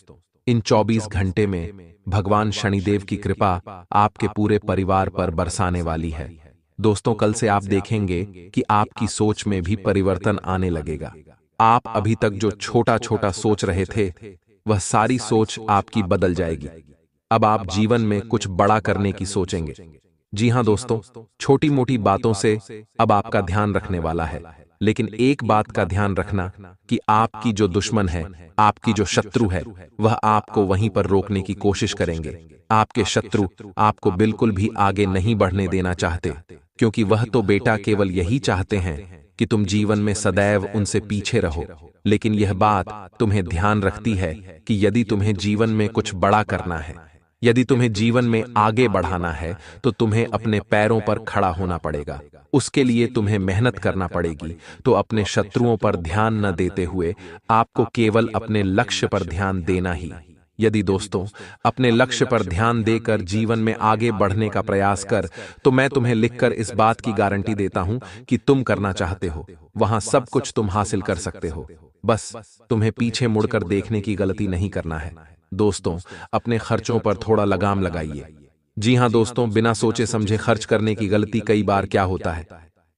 इन 24 घंटे में भगवान शनिदेव की कृपा आपके पूरे परिवार पर बरसाने वाली है। दोस्तों कल से आप देखेंगे कि आपकी सोच में भी परिवर्तन आने लगेगा। आप अभी तक जो छोटा छोटा सोच रहे थे वह सारी सोच आपकी बदल जाएगी। अब आप जीवन में कुछ बड़ा करने की सोचेंगे। जी हां दोस्तों, छोटी मोटी बातों से अब आपका ध्यान रखने वाला है, लेकिन एक बात का ध्यान रखना कि आपकी जो दुश्मन है, आपकी जो शत्रु है, वह आपको वहीं पर रोकने की कोशिश करेंगे। आपके शत्रु आपको बिल्कुल भी आगे नहीं बढ़ने देना चाहते, क्योंकि वह तो बेटा केवल यही चाहते हैं कि तुम जीवन में सदैव उनसे पीछे रहो। लेकिन यह बात तुम्हें ध्यान रखती है कि यदि तुम्हें जीवन में कुछ बड़ा करना है, यदि तुम्हें जीवन में आगे बढ़ाना है, तो तुम्हें अपने पैरों पर खड़ा होना पड़ेगा। उसके लिए तुम्हें मेहनत करना पड़ेगी। तो अपने शत्रुओं पर ध्यान न देते हुए आपको केवल अपने लक्ष्य पर ध्यान देना ही। यदि दोस्तों अपने लक्ष्य पर ध्यान देकर जीवन में आगे बढ़ने का प्रयास कर, तो मैं तुम्हें लिखकर इस बात की गारंटी देता हूं कि तुम करना चाहते हो वहां सब कुछ तुम हासिल कर सकते हो। बस तुम्हें पीछे मुड़कर देखने की गलती नहीं करना है। दोस्तों अपने खर्चों पर थोड़ा लगाम लगाइए। जी हां दोस्तों, बिना सोचे समझे खर्च करने की गलती कई बार क्या होता है,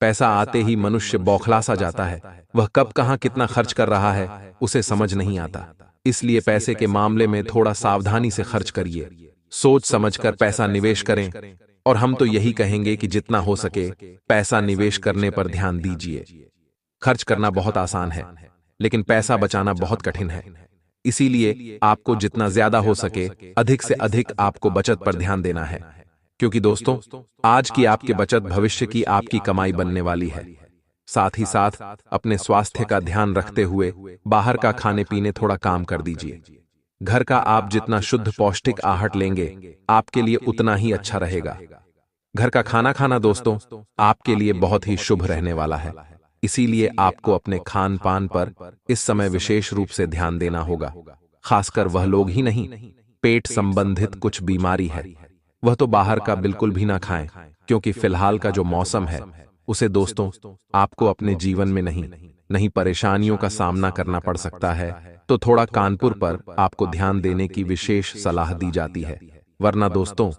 पैसा आते ही मनुष्य बौखला सा जाता है। वह कब कहां कितना खर्च कर रहा है उसे समझ नहीं आता। इसलिए पैसे के मामले में थोड़ा सावधानी से खर्च करिए, सोच समझकर पैसा निवेश करें। और हम तो यही कहेंगे कि जितना हो सके पैसा निवेश करने पर ध्यान दीजिए। खर्च करना बहुत आसान है, लेकिन पैसा बचाना बहुत कठिन है। इसीलिए आपको जितना ज्यादा हो सके अधिक से अधिक आपको बचत पर ध्यान देना है, क्योंकि दोस्तों आज की आपकी बचत भविष्य की आपकी कमाई बनने वाली है। साथ ही साथ अपने स्वास्थ्य का ध्यान रखते हुए बाहर का खाने पीने थोड़ा काम कर दीजिए। घर का आप जितना शुद्ध पौष्टिक आहार लेंगे आपके लिए उतना ही अच्छा रहेगा। घर का खाना खाना दोस्तों आपके लिए बहुत ही शुभ रहने वाला है। इसीलिए आपको अपने खान पान पर इस समय विशेष रूप से ध्यान देना होगा। खासकर वह लोग ही नहीं, पेट संबंधित कुछ बीमारी है वह तो बाहर का बिल्कुल भी ना खाएं, क्योंकि फिलहाल का जो मौसम है उसे दोस्तों आपको अपने जीवन में नहीं नहीं परेशानियों का सामना करना पड़ सकता है, तो थोड़ा कानपुर पर आपको ध्यान देने की विशेष सलाह दी जाती है। वरना दोस्तों,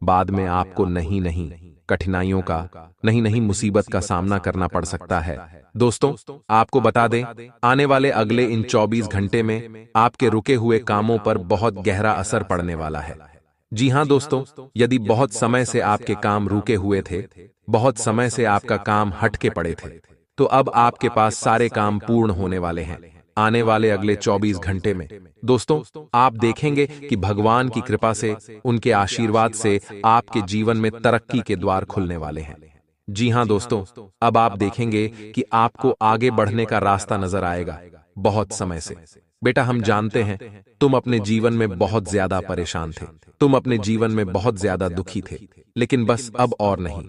बाद में आपको नहीं नहीं कठिनाइयों का, नहीं नहीं मुसीबत का सामना करना पड़ सकता है। दोस्तों, आपको बता दें, आने वाले अगले इन 24 घंटे में आपके रुके हुए कामों पर बहुत गहरा असर पड़ने वाला है। जी हां दोस्तों, यदि बहुत समय से आपके काम रुके हुए थे, बहुत समय से आपका काम हटके पड़े थे, तो अब आपके पास सारे काम पूर्ण होने वाले हैं। आने वाले अगले 24 घंटे में दोस्तों, आप देखेंगे कि भगवान की कृपा से, उनके आशीर्वाद से आपके जीवन में तरक्की के द्वार खुलने वाले हैं। जी हां दोस्तों, अब आप देखेंगे कि आपको आगे बढ़ने का रास्ता नजर आएगा। बहुत समय से बेटा, हम जानते हैं तुम अपने जीवन में बहुत ज्यादा परेशान थे, तुम अपने जीवन में बहुत ज्यादा दुखी थे, लेकिन बस अब और नहीं।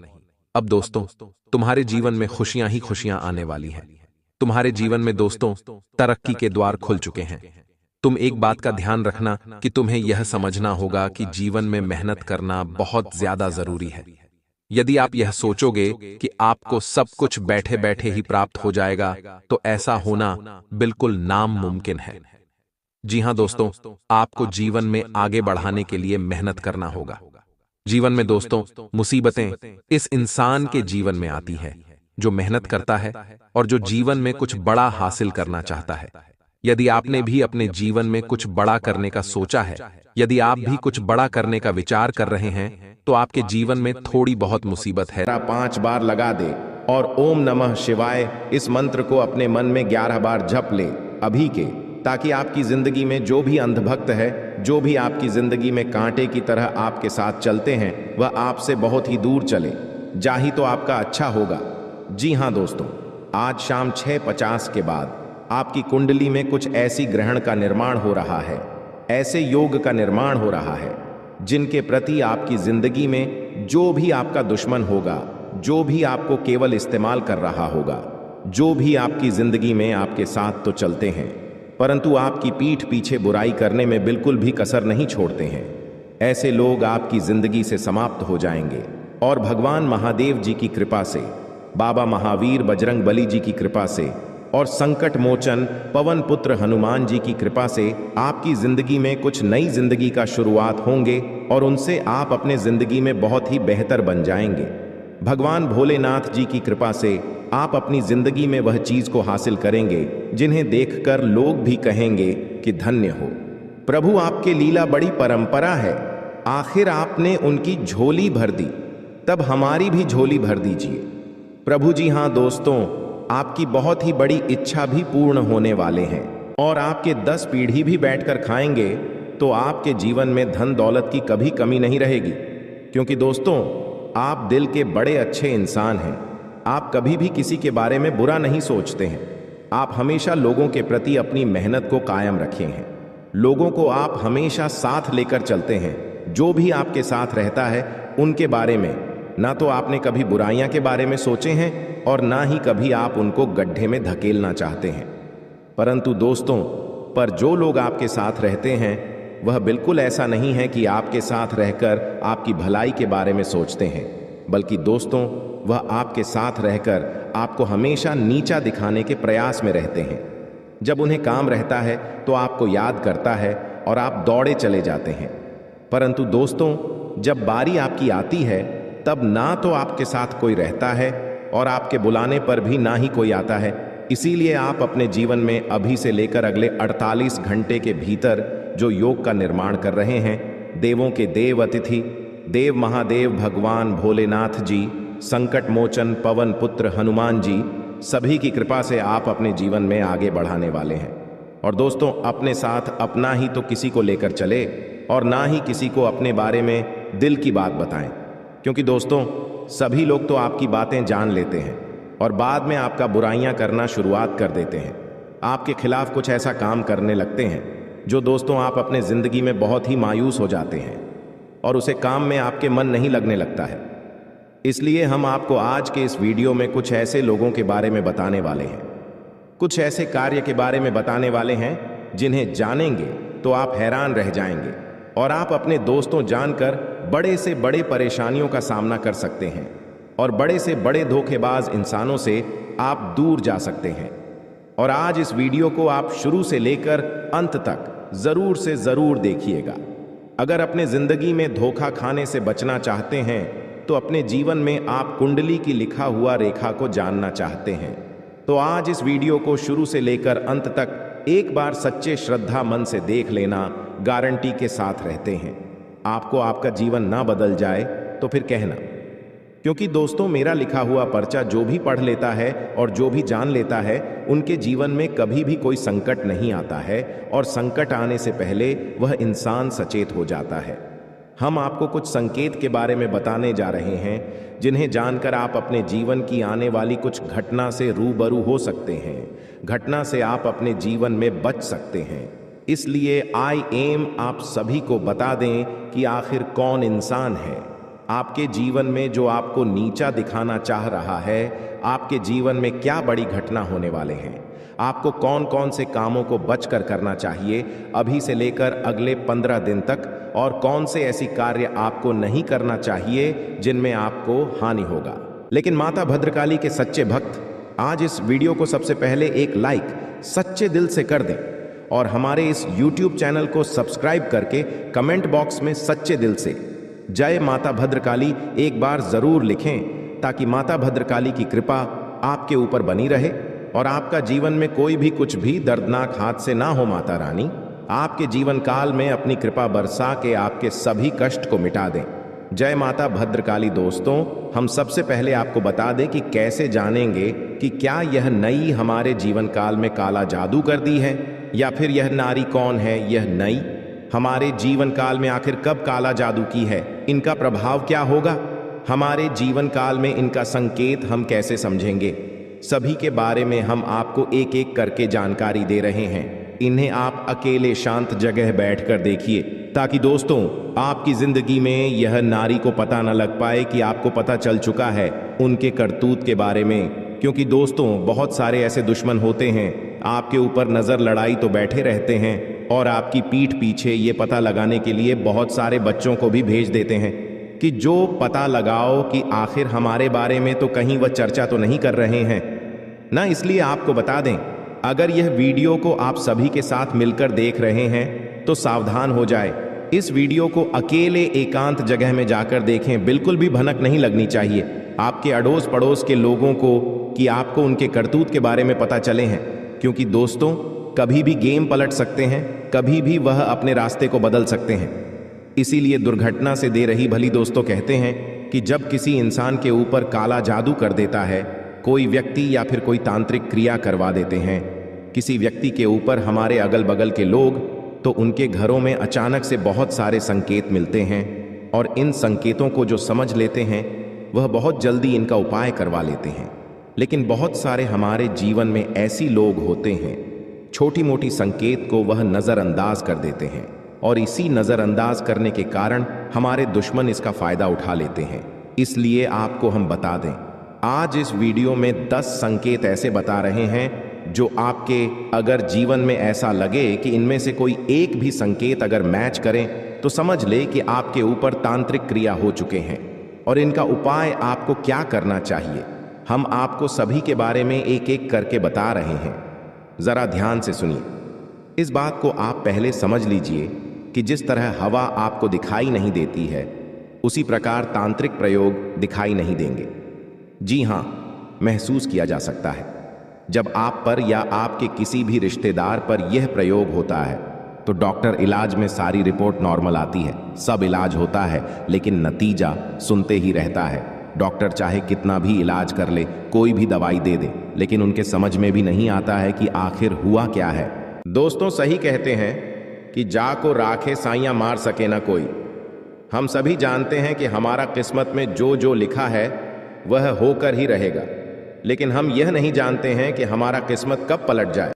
अब दोस्तों, तुम्हारे जीवन में खुशियां ही खुशियां आने वाली हैं। तुम्हारे जीवन में दोस्तों तरक्की के द्वार खुल चुके हैं। तुम एक बात का ध्यान रखना कि तुम्हें यह समझना होगा कि जीवन में मेहनत करना बहुत ज्यादा जरूरी है। यदि आप यह सोचोगे कि आपको सब कुछ बैठे बैठे ही प्राप्त हो जाएगा, तो ऐसा होना बिल्कुल नामुमकिन है। जी हां दोस्तों, आपको जीवन में आगे बढ़ाने के लिए मेहनत करना होगा। जीवन में दोस्तों मुसीबतें इस इंसान के जीवन में आती हैं जो मेहनत करता है और जो जीवन में कुछ बड़ा हासिल करना चाहता है। यदि आपने भी अपने जीवन में कुछ बड़ा करने का सोचा है, यदि आप भी कुछ बड़ा करने का विचार कर रहे हैं, तो आपके जीवन में थोड़ी बहुत मुसीबत है। 5 बार लगा दे और ओम नमः शिवाय इस मंत्र को अपने मन में 11 बार जप ले अभी के, ताकि आपकी जिंदगी में जो भी अंधभक्त है, जो भी आपकी जिंदगी में कांटे की तरह आपके साथ चलते हैं, वह आपसे बहुत ही दूर चले। जाही तो आपका अच्छा होगा। जी हां दोस्तों, आज शाम 6:50 के बाद आपकी कुंडली में कुछ ऐसी ग्रहण का निर्माण हो रहा है, ऐसे योग का निर्माण हो रहा है, जिनके प्रति आपकी जिंदगी में जो भी आपका दुश्मन होगा, जो भी आपको केवल इस्तेमाल कर रहा होगा, जो भी आपकी जिंदगी में आपके साथ तो चलते हैं, परंतु आपकी पीठ पीछे बुराई करने में बिल्कुल भी कसर नहीं छोड़ते हैं, ऐसे लोग आपकी जिंदगी से समाप्त हो जाएंगे। और भगवान महादेव जी की कृपा से, बाबा महावीर बजरंग बली जी की कृपा से और संकट मोचन पवन पुत्र हनुमान जी की कृपा से आपकी जिंदगी में कुछ नई जिंदगी का शुरुआत होंगे और उनसे आप अपने जिंदगी में बहुत ही बेहतर बन जाएंगे। भगवान भोलेनाथ जी की कृपा से आप अपनी जिंदगी में वह चीज को हासिल करेंगे जिन्हें देखकर लोग भी कहेंगे कि धन्य हो। प्रभु, आपके लीला बड़ी परंपरा है, आखिर आपने उनकी झोली भर दी, तब हमारी भी झोली भर दीजिए। प्रभु जी हाँ दोस्तों, आपकी बहुत ही बड़ी इच्छा भी पूर्ण होने वाले हैं और आपके 10 पीढ़ी भी बैठकर खाएंगे, तो आपके जीवन में धन दौलत की कभी कमी नहीं रहेगी। क्योंकि दोस्तों, आप दिल के बड़े अच्छे इंसान हैं। आप कभी भी किसी के बारे में बुरा नहीं सोचते हैं। आप हमेशा लोगों के प्रति अपनी मेहनत को कायम रखे हैं। लोगों को आप हमेशा साथ लेकर चलते हैं। जो भी आपके साथ रहता है उनके बारे में ना तो आपने कभी बुराइयां के बारे में सोचे हैं और ना ही कभी आप उनको गड्ढे में धकेलना चाहते हैं। परंतु दोस्तों, पर जो लोग आपके साथ रहते हैं वह बिल्कुल ऐसा नहीं है कि आपके साथ रहकर आपकी भलाई के बारे में सोचते हैं, बल्कि दोस्तों वह आपके साथ रहकर आपको हमेशा नीचा दिखाने के प्रयास में रहते हैं। जब उन्हें काम रहता है तो आपको याद करता है और आप दौड़े चले जाते हैं। परंतु दोस्तों, जब बारी आपकी आती है तब ना तो आपके साथ कोई रहता है और आपके बुलाने पर भी ना ही कोई आता है। इसीलिए आप अपने जीवन में अभी से लेकर अगले 48 घंटे के भीतर जो योग का निर्माण कर रहे हैं, देवों के देव अतिथि देव महादेव भगवान भोलेनाथ जी, संकट मोचन पवन पुत्र हनुमान जी, सभी की कृपा से आप अपने जीवन में आगे बढ़ाने वाले हैं। और दोस्तों, अपने साथ अपना ही तो किसी को लेकर चले और ना ही किसी को अपने बारे में दिल की बात बताएं। क्योंकि दोस्तों, सभी लोग तो आपकी बातें जान लेते हैं और बाद में आपका बुराइयां करना शुरुआत कर देते हैं। आपके खिलाफ कुछ ऐसा काम करने लगते हैं जो दोस्तों आप अपने जिंदगी में बहुत ही मायूस हो जाते हैं और उसे काम में आपके मन नहीं लगने लगता है। इसलिए हम आपको आज के इस वीडियो में कुछ ऐसे लोगों के बारे में बताने वाले हैं, कुछ ऐसे कार्य के बारे में बताने वाले हैं जिन्हें जानेंगे तो आप हैरान रह जाएंगे और आप अपने दोस्तों जानकर बड़े से बड़े परेशानियों का सामना कर सकते हैं और बड़े से बड़े धोखेबाज इंसानों से आप दूर जा सकते हैं। और आज इस वीडियो को आप शुरू से लेकर अंत तक जरूर से जरूर देखिएगा। अगर अपने जिंदगी में धोखा खाने से बचना चाहते हैं तो अपने जीवन में आप कुंडली की लिखा हुआ रेखा को जानना चाहते हैं तो आज इस वीडियो को शुरू से लेकर अंत तक एक बार सच्चे श्रद्धा मन से देख लेना, गारंटी के साथ रहते हैं। आपको आपका जीवन ना बदल जाए तो फिर कहना, क्योंकि दोस्तों मेरा लिखा हुआ पर्चा जो भी पढ़ लेता है और जो भी जान लेता है उनके जीवन में कभी भी कोई संकट नहीं आता है और संकट आने से पहले वह इंसान सचेत हो जाता है। हम आपको कुछ संकेत के बारे में बताने जा रहे हैं जिन्हें जानकर आप अपने जीवन की आने वाली कुछ घटना से रूबरू हो सकते हैं, घटना से आप अपने जीवन में बच सकते हैं। इसलिए आई एम आप सभी को बता दें कि आखिर कौन इंसान है आपके जीवन में जो आपको नीचा दिखाना चाह रहा है। आपके जीवन में क्या बड़ी घटना होने वाले हैं, आपको कौन कौन से कामों को बचकर करना चाहिए अभी से लेकर अगले 15 दिन तक, और कौन से ऐसी कार्य आपको नहीं करना चाहिए जिनमें आपको हानि होगा। लेकिन माता भद्रकाली के सच्चे भक्त आज इस वीडियो को सबसे पहले एक लाइक सच्चे दिल से कर दें और हमारे इस YouTube चैनल को सब्सक्राइब करके कमेंट बॉक्स में सच्चे दिल से जय माता भद्रकाली एक बार जरूर लिखें, ताकि माता भद्रकाली की कृपा आपके ऊपर बनी रहे और आपका जीवन में कोई भी कुछ भी दर्दनाक हादसे ना हो। माता रानी आपके जीवन काल में अपनी कृपा बरसा के आपके सभी कष्ट को मिटा दें। जय माता भद्रकाली। दोस्तों हम सबसे पहले आपको बता दें कि कैसे जानेंगे कि क्या यह नई हमारे जीवन काल में काला जादू कर दी है, या फिर यह नारी कौन है, यह नई हमारे जीवन काल में आखिर कब काला जादू की है, इनका प्रभाव क्या होगा, हमारे जीवन काल में इनका संकेत हम कैसे समझेंगे, सभी के बारे में हम आपको एक एक करके जानकारी दे रहे हैं। इन्हें आप अकेले शांत जगह बैठकर देखिए, ताकि दोस्तों आपकी जिंदगी में यह नारी को पता न लग पाए कि आपको पता चल चुका है उनके करतूत के बारे में। क्योंकि दोस्तों बहुत सारे ऐसे दुश्मन होते हैं आपके ऊपर नजर लड़ाई तो बैठे रहते हैं और आपकी पीठ पीछे ये पता लगाने के लिए बहुत सारे बच्चों को भी भेज देते हैं कि जो पता लगाओ कि आखिर हमारे बारे में तो कहीं वह चर्चा तो नहीं कर रहे हैं ना। इसलिए आपको बता दें, अगर यह वीडियो को आप सभी के साथ मिलकर देख रहे हैं तो सावधान हो जाए। इस वीडियो को अकेले एकांत जगह में जाकर देखें, बिल्कुल भी भनक नहीं लगनी चाहिए आपके अड़ोस पड़ोस के लोगों को कि आपको उनके करतूत के बारे में पता चले हैं। क्योंकि दोस्तों कभी भी गेम पलट सकते हैं, कभी भी वह अपने रास्ते को बदल सकते हैं। इसीलिए दुर्घटना से दे रही भली। दोस्तों कहते हैं कि जब किसी इंसान के ऊपर काला जादू कर देता है कोई व्यक्ति या फिर कोई तांत्रिक क्रिया करवा देते हैं किसी व्यक्ति के ऊपर, हमारे अगल बगल के लोग, तो उनके घरों में अचानक से बहुत सारे संकेत मिलते हैं और इन संकेतों को जो समझ लेते हैं वह बहुत जल्दी इनका उपाय करवा लेते हैं। लेकिन बहुत सारे हमारे जीवन में ऐसी लोग होते हैं छोटी मोटी संकेत को वह नज़रअंदाज कर देते हैं और इसी नज़रअंदाज करने के कारण हमारे दुश्मन इसका फ़ायदा उठा लेते हैं। इसलिए आपको हम बता दें, आज इस वीडियो में 10 संकेत ऐसे बता रहे हैं जो आपके अगर जीवन में ऐसा लगे कि इनमें से कोई एक भी संकेत अगर मैच करें तो समझ ले कि आपके ऊपर तांत्रिक क्रिया हो चुके हैं और इनका उपाय आपको क्या करना चाहिए हम आपको सभी के बारे में एक एक करके बता रहे हैं। जरा ध्यान से सुनिए। इस बात को आप पहले समझ लीजिए कि जिस तरह हवा आपको दिखाई नहीं देती है उसी प्रकार तांत्रिक प्रयोग दिखाई नहीं देंगे। जी हां, महसूस किया जा सकता है। जब आप पर या आपके किसी भी रिश्तेदार पर यह प्रयोग होता है तो डॉक्टर इलाज में सारी रिपोर्ट नॉर्मल आती है, सब इलाज होता है, लेकिन नतीजा सुनते ही रहता है। डॉक्टर चाहे कितना भी इलाज कर ले, कोई भी दवाई दे दे, लेकिन उनके समझ में भी नहीं आता है कि आखिर हुआ क्या है। दोस्तों सही कहते हैं कि जा को राखे साइयां मार सके ना कोई। हम सभी जानते हैं कि हमारा किस्मत में जो जो लिखा है वह होकर ही रहेगा, लेकिन हम यह नहीं जानते हैं कि हमारा किस्मत कब पलट जाए।